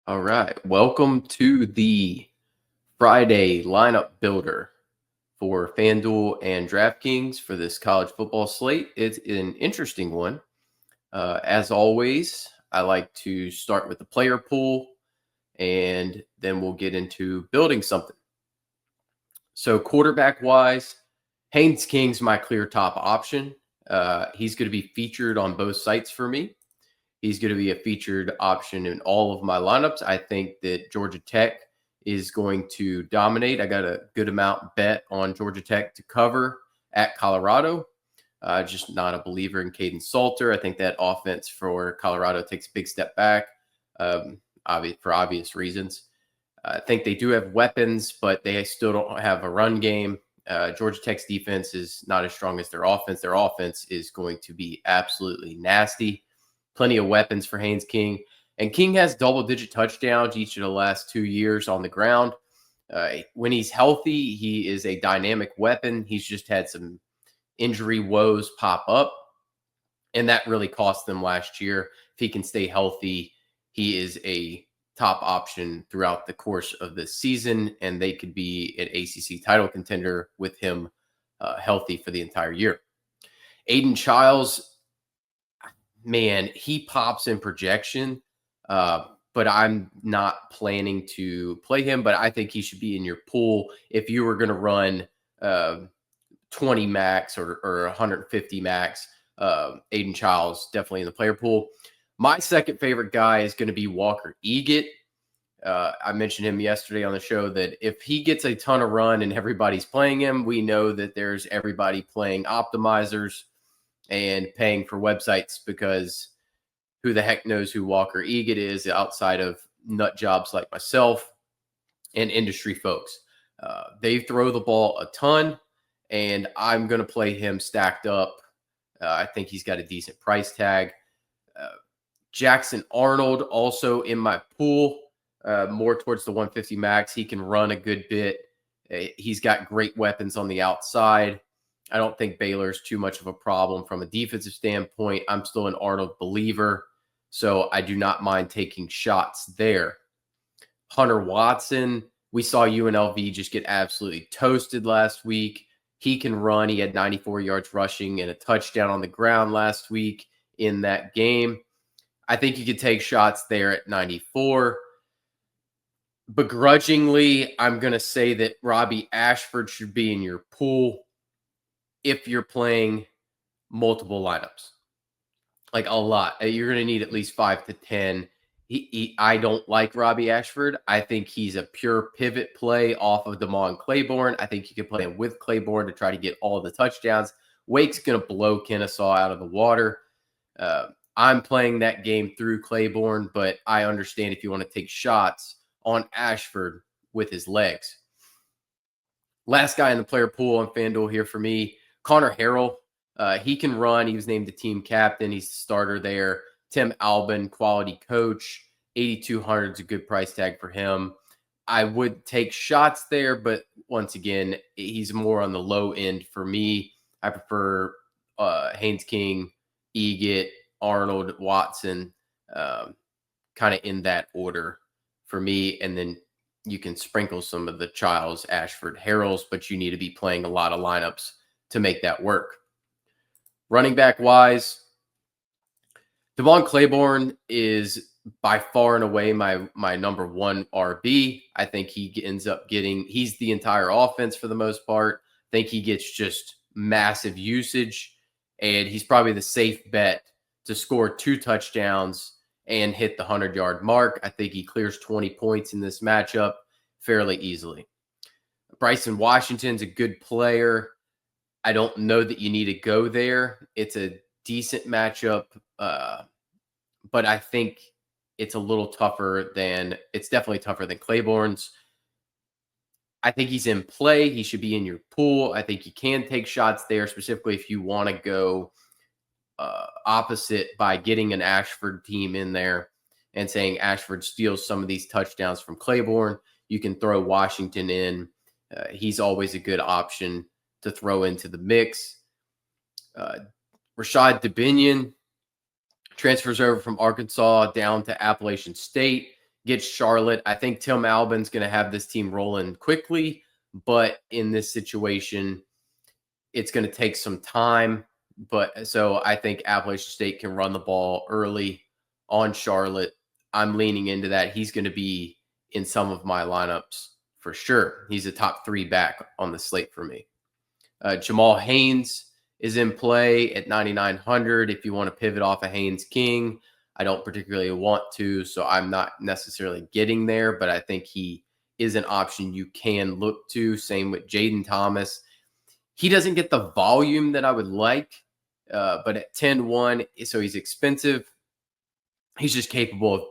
All right. Welcome to the Friday lineup builder for FanDuel and DraftKings for this college football slate. It's an interesting one. As always, I like to start with the player pool and then we'll get into building something. So, quarterback wise, Haynes King's my clear top option. He's going to be featured on both sites for me. He's going to be a featured option in all of my lineups. I think that Georgia Tech is going to dominate. I got a good amount bet on Georgia Tech to cover at Colorado. Just not a believer in Caden Salter. I think that offense for Colorado takes a big step back for obvious reasons. I think they do have weapons, but they still don't have a run game. Georgia Tech's defense is not as strong as their offense. Their offense is going to be absolutely nasty. Plenty of weapons for Haynes King. And King has double-digit touchdowns each of the last 2 years on the ground. When he's healthy, he is a dynamic weapon. He's just had some injury woes pop up, and that really cost them last year. If he can stay healthy, he is a top option throughout the course of this season, and they could be an ACC title contender with him healthy for the entire year. Aiden Childs, man, he pops in projection, but I'm not planning to play him, but I think he should be in your pool if you were going to run 20 max or 150 max. Aiden Childs definitely in the player pool. My second favorite guy is going to be Walker Eaget. I mentioned him yesterday on the show that if he gets a ton of run and everybody's playing him, we know that there's everybody playing optimizers and paying for websites because who the heck knows who Walker Eaget is outside of nut jobs like myself and industry folks. They throw the ball a ton, and I'm going to play him stacked up. I think he's got a decent price tag. Jackson Arnold also in my pool, more towards the 150 max. He can run a good bit. He's got great weapons on the outside. I don't think Baylor's too much of a problem from a defensive standpoint. I'm still an Arnold believer, so I do not mind taking shots there. Hunter Watson, we saw UNLV just get absolutely toasted last week. He can run. He had 94 yards rushing and a touchdown on the ground last week in that game. I think you could take shots there at 94. Begrudgingly, I'm going to say that Robbie Ashford should be in your pool if you're playing multiple lineups, like a lot. You're going to need at least 5 to 10. I don't like Robbie Ashford. I think he's a pure pivot play off of Damon Claiborne. I think you can play him with Claiborne to try to get all the touchdowns. Wake's going to blow Kennesaw out of the water. I'm playing that game through Claiborne, but I understand if you want to take shots on Ashford with his legs. Last guy in the player pool on FanDuel here for me, Connor Harrell. He can run. He was named the team captain. He's the starter there. Tim Albin, quality coach. 8,200 is a good price tag for him. I would take shots there, but once again, he's more on the low end for me. I prefer Haynes King, Eaget, Arnold, Watson, kind of in that order for me. And then you can sprinkle some of the Childs, Ashford, Harrells, but you need to be playing a lot of lineups to make that work. Running back wise, Devon Claiborne is by far and away my number one RB. I think he ends up he's the entire offense for the most part. I think he gets just massive usage, and he's probably the safe bet to score 2 touchdowns and hit the 100-yard mark. I think he clears 20 points in this matchup fairly easily. Bryson Washington's a good player. I don't know that you need to go there. It's a decent matchup, but I think it's definitely tougher than Claiborne's. I think he's in play. He should be in your pool. I think you can take shots there, specifically if you want to go opposite by getting an Ashford team in there and saying Ashford steals some of these touchdowns from Claiborne. You can throw Washington in. He's always a good option to throw into the mix. Rashad Dubinion transfers over from Arkansas down to Appalachian State. against Charlotte. I think Tim Albin's going to have this team rolling quickly, but in this situation, it's going to take some time. But so I think Appalachian State can run the ball early on Charlotte. I'm leaning into that. He's going to be in some of my lineups for sure. He's a top 3 back on the slate for me. Jamal Haynes is in play at 9,900. If you want to pivot off a Haynes King, I don't particularly want to, so I'm not necessarily getting there, but I think he is an option you can look to. Same with Jaden Thomas. He doesn't get the volume that I would like, but at 10-1, so he's expensive. He's just capable of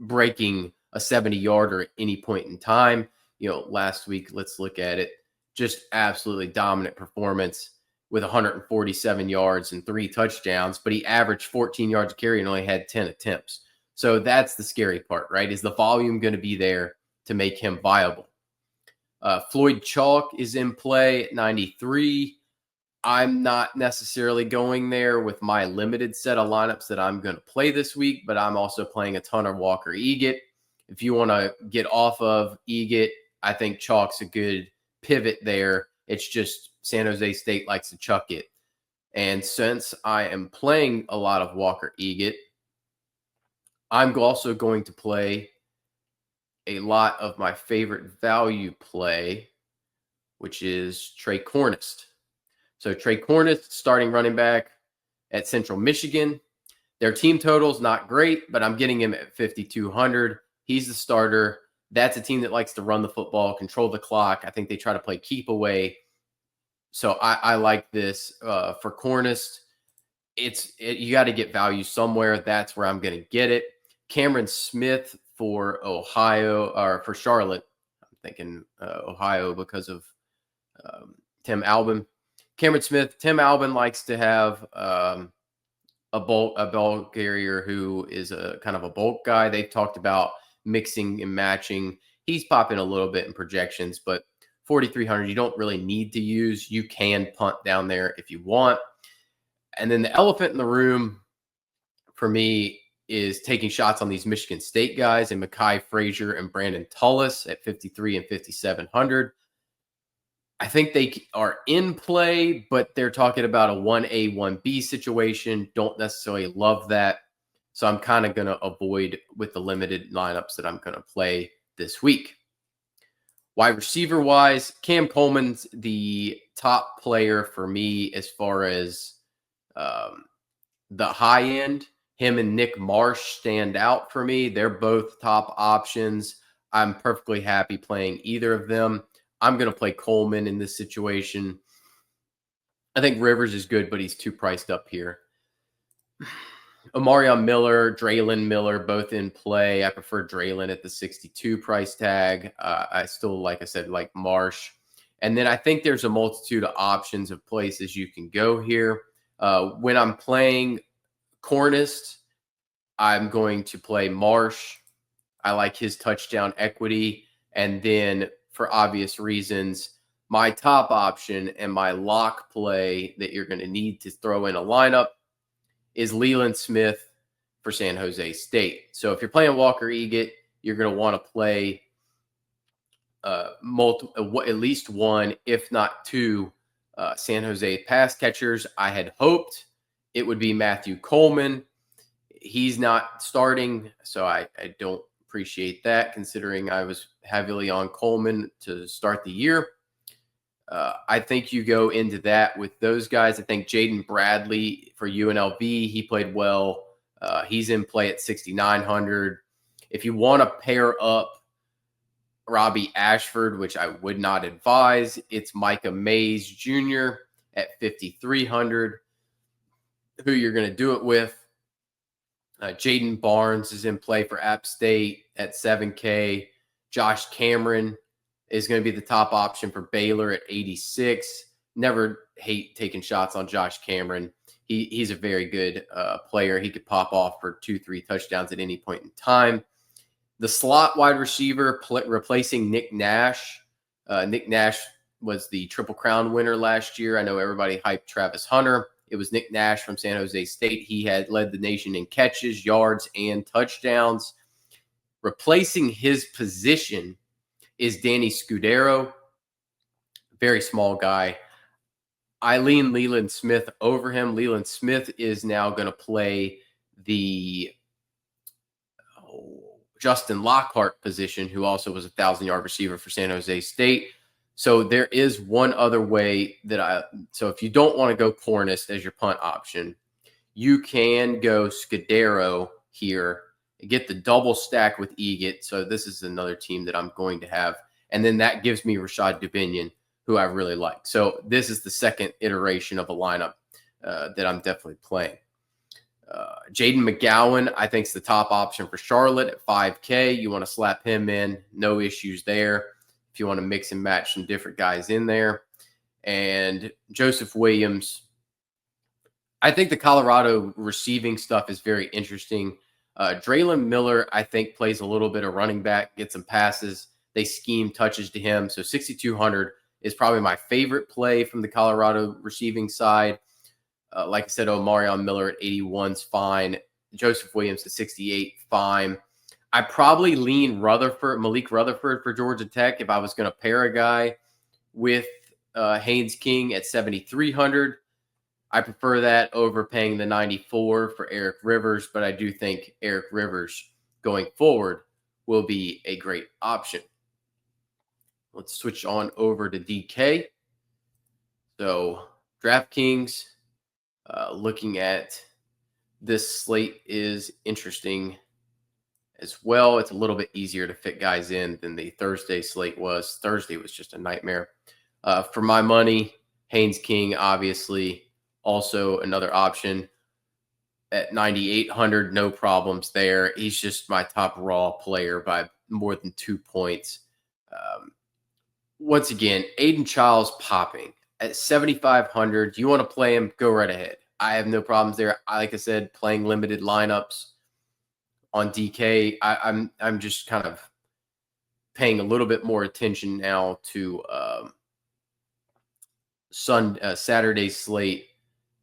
breaking a 70-yarder at any point in time. Last week, let's look at it. Just absolutely dominant performance with 147 yards and 3 touchdowns, but he averaged 14 yards a carry and only had 10 attempts. So that's the scary part, right? Is the volume going to be there to make him viable? Floyd Chalk is in play at 93. I'm not necessarily going there with my limited set of lineups that I'm going to play this week, but I'm also playing a ton of Walker Eget. If you want to get off of Eget, I think Chalk's a good pivot there. It's just San Jose State likes to chuck it. And since I am playing a lot of Walker Eget, I'm also going to play a lot of my favorite value play, which is Trey Cornist. So Trey Cornist, starting running back at Central Michigan. Their team total's not great, but I'm getting him at 5,200. He's the starter. That's a team that likes to run the football, control the clock. I think they try to play keep away. So I like this for Cornist. You got to get value somewhere. That's where I'm going to get it. Cameron Smith for Ohio, or for Charlotte. I'm thinking Ohio because of Tim Albin. Cameron Smith, Tim Albin likes to have a ball carrier who is a kind of a bulk guy. They've talked about mixing and matching. He's popping a little bit in projections, but 4,300 you don't really need to use. You can punt down there if you want. And then the elephant in the room for me is taking shots on these Michigan State guys and Mekhi Frazier and Brandon Tullis at 53 and 5,700. I think they are in play, but they're talking about a 1A, 1B situation. Don't necessarily love that. So I'm kind of going to avoid with the limited lineups that I'm going to play this week. Wide receiver wise, Cam Coleman's the top player for me as far as the high end. Him and Nick Marsh stand out for me. They're both top options. I'm perfectly happy playing either of them. I'm going to play Coleman in this situation. I think Rivers is good, but he's too priced up here. Omarion Miller, Draylon Miller, both in play. I prefer Draylon at the 62 price tag. I still, like I said, like Marsh. And then I think there's a multitude of options of places you can go here. When I'm playing Cornist, I'm going to play Marsh. I like his touchdown equity. And then for obvious reasons, my top option and my lock play that you're going to need to throw in a lineup is Leland Smith for San Jose State. So if you're playing Walker Eget, you're going to want to play at least one, if not two, San Jose pass catchers. I had hoped it would be Matthew Coleman. He's not starting, so I don't appreciate that, considering I was heavily on Coleman to start the year. I think you go into that with those guys. I think Jaden Bradley for UNLV, he played well. He's in play at 6,900. If you want to pair up Robbie Ashford, which I would not advise, it's Micah Mays Jr. at 5,300. Who you're going to do it with. Jaden Barnes is in play for App State at 7K. Josh Cameron is going to be the top option for Baylor at 86. Never hate taking shots on Josh Cameron. He's a very good player. He could pop off for 2-3 touchdowns at any point in time. The slot wide receiver replacing Nick Nash. Nick Nash was the Triple Crown winner last year. I know everybody hyped Travis Hunter. It was Nick Nash from San Jose State. He had led the nation in catches, yards, and touchdowns. Replacing his position is Danny Scudero, very small guy. I lean Leland Smith over him. Leland Smith is now going to play the Justin Lockhart position, who also was a 1,000-yard receiver for San Jose State. So there is one other way so if you don't want to go Cornish as your punt option, you can go Scudero here, get the double stack with Eget. So this is another team that I'm going to have. And then that gives me Rashad Dubinion, who I really like. So this is the second iteration of a lineup that I'm definitely playing. Jaden McGowan, I think, is the top option for Charlotte at $5K. You want to slap him in, no issues there. If you want to mix and match some different guys in there. And Joseph Williams, I think the Colorado receiving stuff is very interesting. Draylon Miller, I think, plays a little bit of running back, gets some passes. They scheme touches to him. So 6,200 is probably my favorite play from the Colorado receiving side. Like I said, Omarion Miller at 81 is fine. Joseph Williams at 68, fine. I probably lean Malik Rutherford for Georgia Tech if I was going to pair a guy with Haynes King at 7,300. I prefer that over paying the 94 for Eric Rivers, but I do think Eric Rivers going forward will be a great option. Let's switch on over to DK. So DraftKings, looking at this slate is interesting as well. It's a little bit easier to fit guys in than the Thursday slate was. Thursday was just a nightmare. For my money, Haynes King, obviously, also another option at 9,800. No problems there. He's just my top raw player by more than 2 points. Once again, Aiden Childs popping at 7,500. You want to play him? Go right ahead. I have no problems there. Like I said, playing limited lineups on DK. I'm just kind of paying a little bit more attention now to Saturday slate.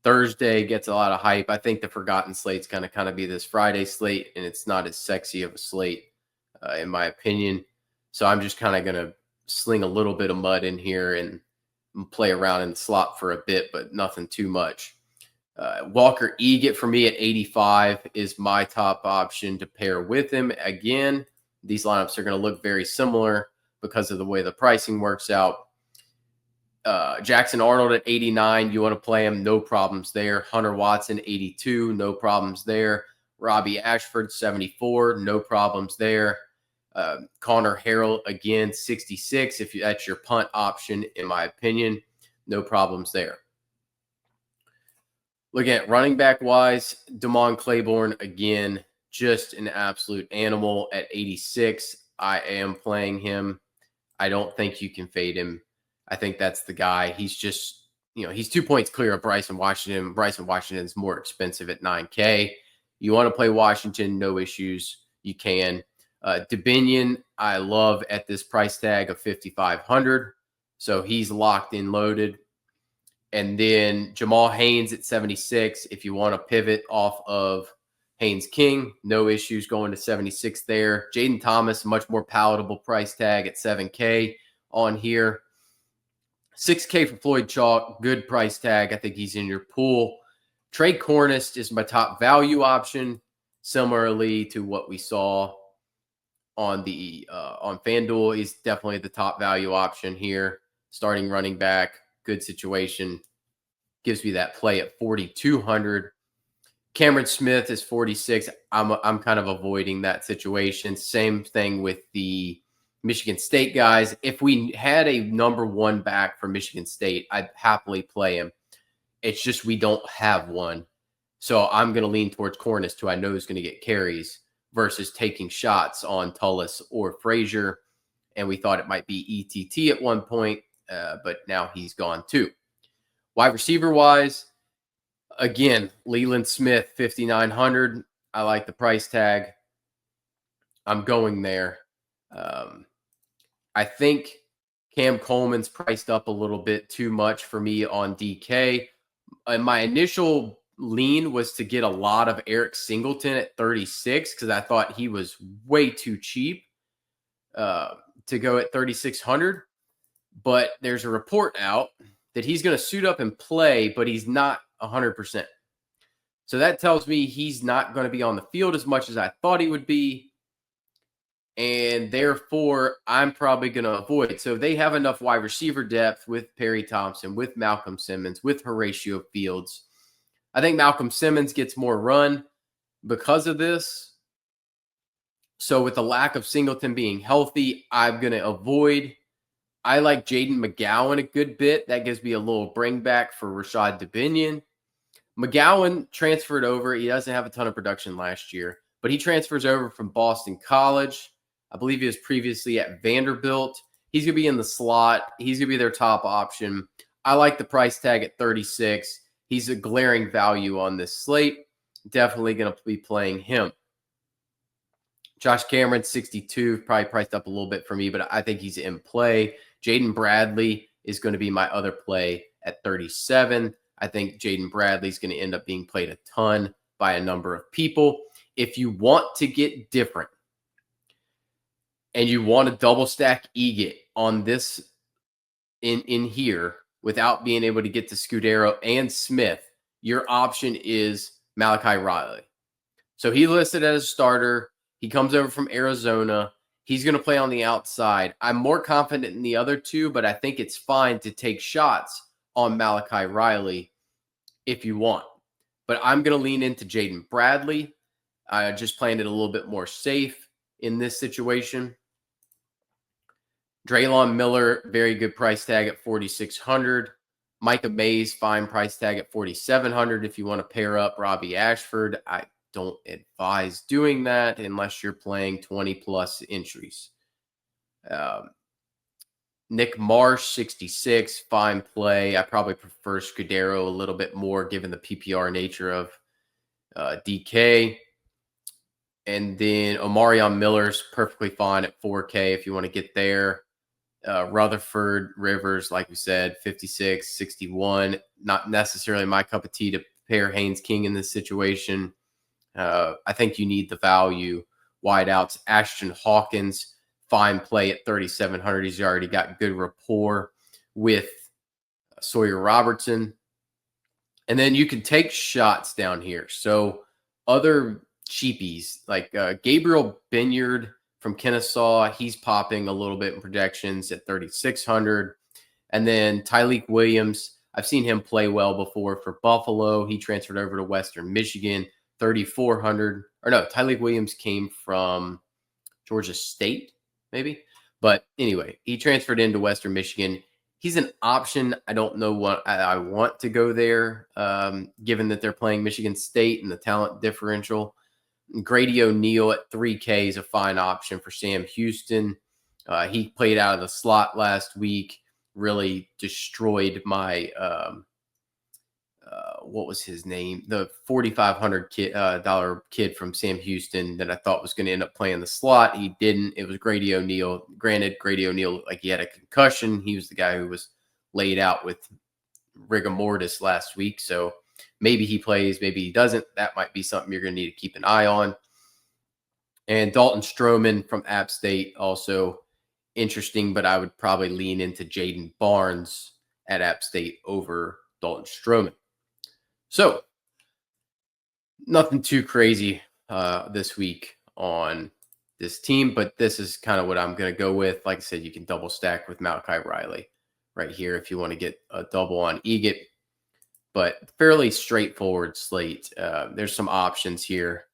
Thursday gets a lot of hype. I think the forgotten slate's going to kind of be this Friday slate, and it's not as sexy of a slate, in my opinion. So I'm just kind of going to sling a little bit of mud in here and play around in the slot for a bit, but nothing too much. Walker Eget for me at 85 is my top option to pair with him. Again, these lineups are going to look very similar because of the way the pricing works out. Jackson Arnold at 89, you want to play him, no problems there. Hunter Watson, 82, no problems there. Robbie Ashford, 74, no problems there. Connor Harrell, again, 66. If that's your punt option, in my opinion, no problems there. Looking at running back wise, Damon Claiborne, again, just an absolute animal at 86. I am playing him. I don't think you can fade him. I think that's the guy. He's just, he's 2 points clear of Bryson Washington. Bryson Washington is more expensive at $9K. You want to play Washington, no issues. You can. Dubinion, I love at this price tag of $5,500. So he's locked in loaded. And then Jamal Haynes at 76. If you want to pivot off of Haynes King, no issues going to 76 there. Jaden Thomas, much more palatable price tag at 7K on here. 6K for Floyd Chalk, good price tag. I think he's in your pool. Trey Cornist is my top value option, similarly to what we saw on FanDuel. He's definitely the top value option here. Starting running back, good situation. Gives me that play at 4,200. Cameron Smith is 46. I'm kind of avoiding that situation. Same thing with the Michigan State guys. If we had a number one back for Michigan State, I'd happily play him. It's just we don't have one. So I'm going to lean towards Cornist, who I know is going to get carries, versus taking shots on Tullis or Frazier. And we thought it might be ETT at one point, but now he's gone too. Wide receiver wise, again, Leland Smith, 5,900. I like the price tag. I'm going there. I think Cam Coleman's priced up a little bit too much for me on DK. And my initial lean was to get a lot of Eric Singleton at 36 because I thought he was way too cheap to go at 3,600. But there's a report out that he's going to suit up and play, but he's not 100%. So that tells me he's not going to be on the field as much as I thought he would be. And therefore, I'm probably going to avoid. So they have enough wide receiver depth with Perry Thompson, with Malcolm Simmons, with Horatio Fields. I think Malcolm Simmons gets more run because of this. So with the lack of Singleton being healthy, I'm going to avoid. I like Jaden McGowan a good bit. That gives me a little bring back for Rashad Dubinion. McGowan transferred over. He doesn't have a ton of production last year, but he transfers over from Boston College. I believe he was previously at Vanderbilt. He's going to be in the slot. He's going to be their top option. I like the price tag at 36. He's a glaring value on this slate. Definitely going to be playing him. Josh Cameron, 62, probably priced up a little bit for me, but I think he's in play. Jaden Bradley is going to be my other play at 37. I think Jaden Bradley is going to end up being played a ton by a number of people. If you want to get different and you want to double stack Eget on this in here without being able to get to Scudero and Smith, your option is Malachi Riley. So he listed as a starter. He comes over from Arizona. He's going to play on the outside. I'm more confident in the other two, but I think it's fine to take shots on Malachi Riley if you want. But I'm going to lean into Jaden Bradley. Just playing it a little bit more safe in this situation. Draylon Miller, very good price tag at 4,600. Micah Mays, fine price tag at 4,700 if you want to pair up Robbie Ashford. I don't advise doing that unless you're playing 20-plus entries. Nick Marsh, 66, fine play. I probably prefer Scudero a little bit more given the PPR nature of DK. And then Omarion Miller's perfectly fine at 4K if you want to get there. Rutherford, Rivers, like we said, 56, 61. Not necessarily my cup of tea to pair Haynes King in this situation. I think you need the value wideouts. Ashton Hawkins, fine play at 3,700. He's already got good rapport with Sawyer Robertson. And then you can take shots down here. So other cheapies like Gabriel Binyard from Kennesaw, he's popping a little bit in projections at 3,600. And then Tyleek Williams, I've seen him play well before for Buffalo. He transferred over to Western Michigan, 3,400. Or no, Tyleek Williams came from Georgia State, maybe. But anyway, he transferred into Western Michigan. He's an option. I don't know what I want to go there, given that they're playing Michigan State and the talent differential. Grady O'Neal at 3K is a fine option for Sam Houston. He played out of the slot last week, really destroyed my, what was his name? The $4,500 kid from Sam Houston that I thought was going to end up playing the slot. He didn't. It was Grady O'Neal. Granted, Grady O'Neal, like he had a concussion. He was the guy who was laid out with rigor mortis last week. So maybe he plays, maybe he doesn't. That might be something you're going to need to keep an eye on. And Dalton Stroman from App State, also interesting, but I would probably lean into Jaden Barnes at App State over Dalton Stroman. So nothing too crazy this week on this team, but this is kind of what I'm going to go with. Like I said, you can double stack with Malachi Riley right here if you want to get a double on Eget. But fairly straightforward slate. There's some options here